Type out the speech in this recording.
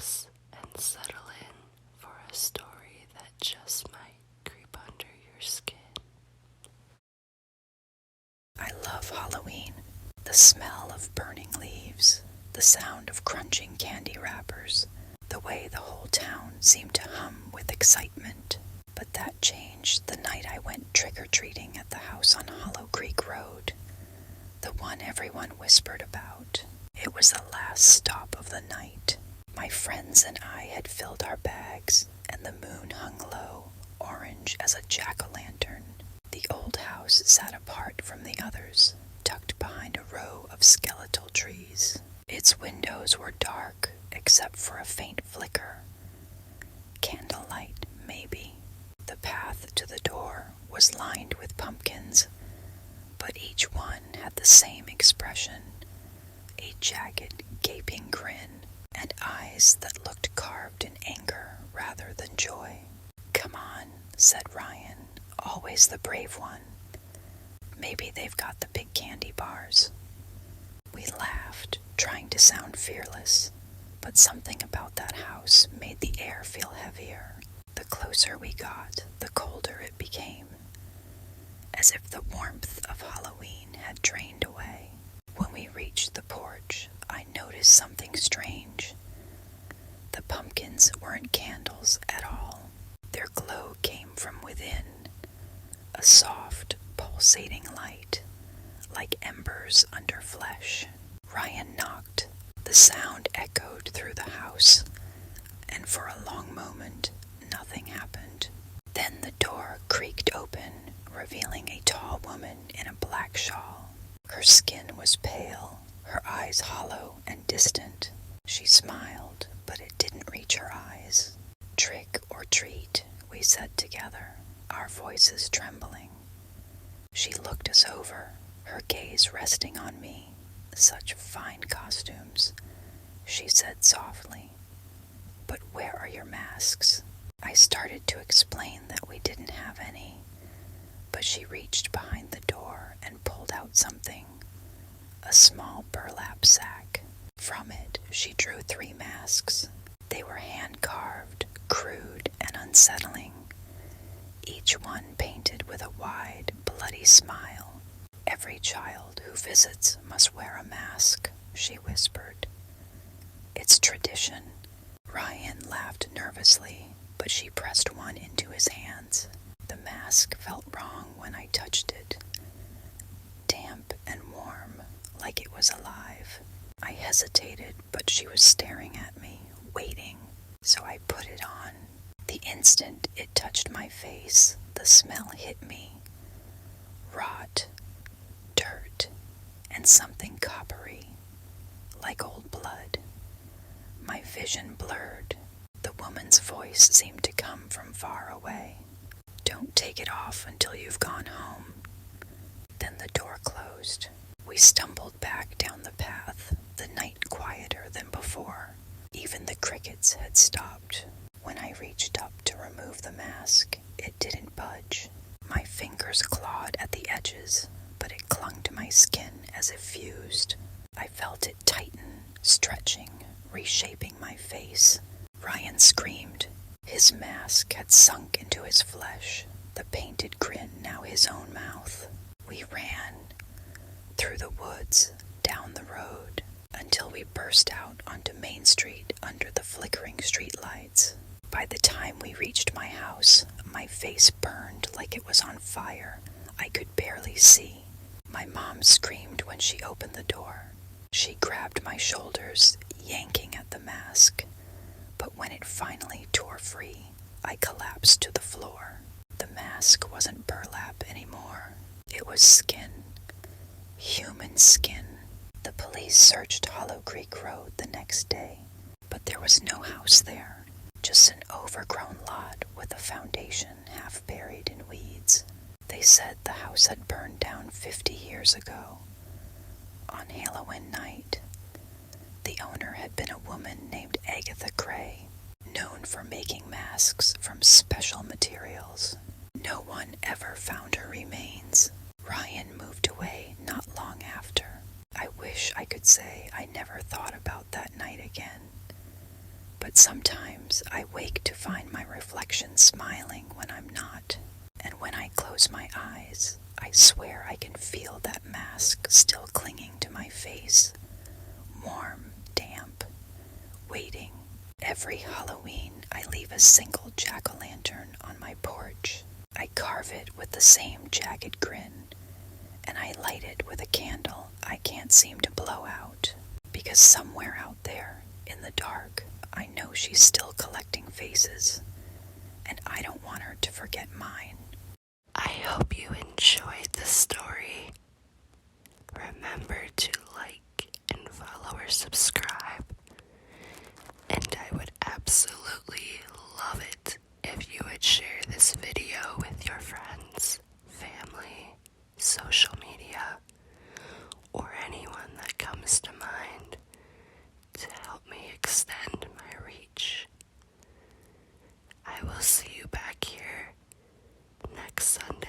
relax and settle in for a story that just might creep under your skin. I love Halloween. The smell of burning leaves, the sound of crunching candy wrappers, the way the whole town seemed to hum with excitement. But that changed the night I went trick-or-treating at the house on Hollow Creek Road, the one everyone whispered about. It was the last stop of the night. My friends and I had filled our bags, and the moon hung low, orange as a jack-o'-lantern. The old house sat apart from the others, tucked behind a row of skeletal trees. Its windows were dark, except for a faint flicker. Candlelight, maybe. The path to the door was lined with pumpkins, but each one had the same expression, a jagged, gaping grin, and eyes that looked carved in anger rather than joy. "Come on," said Ryan, always the brave one. "Maybe they've got the big candy bars." We laughed, trying to sound fearless, but something about that house made the air feel heavier. The closer we got, the colder it became, as if the warmth of Halloween had drained away. When we reached the porch, I noticed something strange. The pumpkins weren't candles at all. Their glow came from within, a soft, pulsating light, like embers under flesh. Ryan knocked. The sound echoed through the house, and for a long moment, nothing happened. Then the door creaked open, revealing a tall woman in a black shawl. Her skin was pale, her eyes hollow and distant. She smiled, but it didn't reach her eyes. "Trick or treat," we said together, our voices trembling. She looked us over, her gaze resting on me. "Such fine costumes," she said softly. "But where are your masks?" I started to explain that we didn't have any, but she reached behind the door and pulled out something, a small burlap sack. From it, she drew 3 masks. They were hand-carved, crude, and unsettling, each one painted with a wide, bloody smile. "Every child who visits must wear a mask," she whispered. "It's tradition." Ryan laughed nervously, but she pressed one into his hands. The mask felt wrong when I touched it, damp and warm, like it was alive. I hesitated, but she was staring at me, waiting, so I put it on. The instant it touched my face, the smell hit me. Rot, dirt, and something coppery, like old blood. My vision blurred. The woman's voice seemed to come from far away. "Don't take it off until you've gone home." Then the door closed. We stumbled back down the path, the night quieter than before. Even the crickets had stopped. When I reached up to remove the mask, it didn't budge. My fingers clawed at the edges, but it clung to my skin as if fused. I felt it tighten, stretching, reshaping my face. Ryan screamed. His mask had sunk into his flesh, the painted grin now his own mouth. We ran, through the woods, down the road, until we burst out onto Main Street under the flickering streetlights. By the time we reached my house, my face burned like it was on fire. I could barely see. My mom screamed when she opened the door. She grabbed my shoulders, yanking at the mask. But when it finally tore free, I collapsed to the floor. The mask wasn't burlap anymore. It was skin. Human skin. The police searched Hollow Creek Road the next day, but there was no house there, just an overgrown lot with a foundation half buried in weeds. They said the house had burned down 50 years ago, on Halloween night. The owner had been a woman named Agatha Gray, known for making masks from special materials. No one ever found her remains. Ryan moved away not long after. I wish I could say I never thought about that night again. But But sometimes I wake to find my reflection smiling when I'm not. And when I close my eyes, I swear I can feel that mask still clinging to my face. Warm, damp, waiting. Every Halloween, I leave a single jack-o'-lantern on my porch. I carve it with the same jagged grin, and I light it with a candle I can't seem to blow out. Because somewhere out there, in the dark, I know she's still collecting faces, and I don't want her to forget mine. I hope you enjoyed the story. Remember to like and follow or subscribe. And I would absolutely love it if you would share this video with your friends, family, social media, or anyone that comes to mind to help me extend my reach. I will see you back here next Sunday.